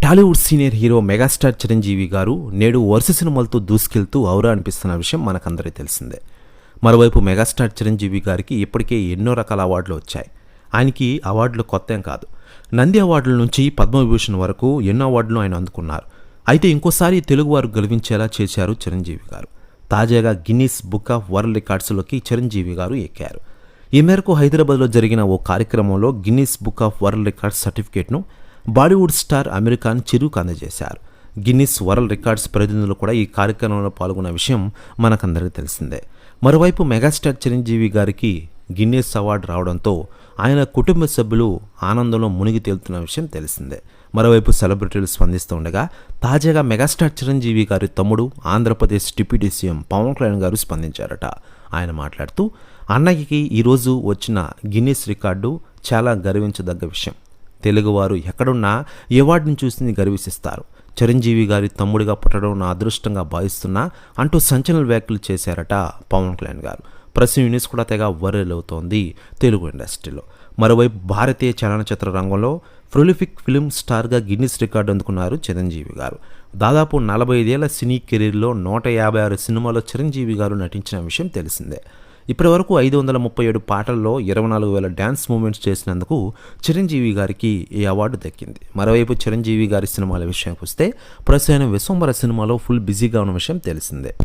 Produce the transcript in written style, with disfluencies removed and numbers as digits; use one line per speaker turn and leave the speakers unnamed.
Tollywood senior hero megastar Chiranjeevi గారు నేడు వరుస సినిమాలతో దూసుకెళ్తూ ఔరా అనిపిస్తున్న విషయం మనకందరికీ తెలిసిందే. మరోవైపు మెగాస్టార్ చిరంజీవి గారికి ఇప్పటికే ఎన్నో రకాల అవార్డులు వచ్చాయి. ఆయనకి అవార్డులు కొత్త ఏం కాదు. నంది అవార్డుల నుంచి పద్మవిభూషణ్ వరకు ఎన్నో అవార్డులు ఆయన అందుకున్నారు. అయితే ఇంకోసారి తెలుగువారు గెలిపించేలా చేశారు చిరంజీవి గారు. తాజాగా గిన్నీస్ బుక్ ఆఫ్ వరల్డ్ రికార్డ్స్లోకి చిరంజీవి గారు ఎక్కారు. ఈ మేరకు హైదరాబాద్లో జరిగిన ఓ కార్యక్రమంలో Guinness book of world records సర్టిఫికేట్ను బాలీవుడ్ స్టార్ అమీర్ ఖాన్ చిరుకు అందజేశారు. గిన్నిస్ వరల్డ్ రికార్డ్స్ ప్రతినిధులు కూడా ఈ కార్యక్రమంలో పాల్గొన్న విషయం మనకందరికీ తెలిసిందే. మరోవైపు మెగాస్టార్ చిరంజీవి గారికి గిన్నిస్ అవార్డు రావడంతో ఆయన కుటుంబ సభ్యులు ఆనందంలో మునిగి తేలుతున్న విషయం తెలిసిందే. మరోవైపు సెలబ్రిటీలు స్పందిస్తూ ఉండగా తాజాగా మెగాస్టార్ చిరంజీవి గారి తమ్ముడు ఆంధ్రప్రదేశ్ డిప్యూటీ సీఎం పవన్ కళ్యాణ్ గారు స్పందించారట. ఆయన మాట్లాడుతూ, అన్నయ్యకి ఈరోజు వచ్చిన గిన్నిస్ రికార్డు చాలా గర్వించదగ్గ విషయం. తెలుగువారు ఎక్కడున్నా ఈ అవార్డుని చూసి గర్విస్తారు. చిరంజీవి గారి తమ్ముడిగా పుట్టడం నా అదృష్టంగా భావిస్తున్నా అంటూ సంచలన వ్యాఖ్యలు చేశారట పవన్ కళ్యాణ్ గారు. ప్రెస్ న్యూస్ కూడా తెగ వైరల్ అవుతోంది తెలుగు ఇండస్ట్రీలో. మరోవైపు భారతీయ చలనచిత్ర రంగంలో ప్రొలిఫిక్ ఫిల్మ్ స్టార్గా గిన్నిస్ రికార్డు అందుకున్నారు చిరంజీవి గారు. దాదాపు 45 ఏళ్ల సినీ కెరీర్లో 156 సినిమాల్లో చిరంజీవి గారు నటించిన విషయం తెలిసిందే. ఇప్పటి వరకు 537 పాటల్లో 24,000 డ్యాన్స్ మూమెంట్స్ చేసినందుకు చిరంజీవి గారికి ఈ అవార్డు దక్కింది. మరోవైపు చిరంజీవి గారి సినిమాల విషయానికి వస్తే ప్రస్తుతం విశ్వంబర సినిమాలో ఫుల్ బిజీగా ఉన్న విషయం తెలిసిందే.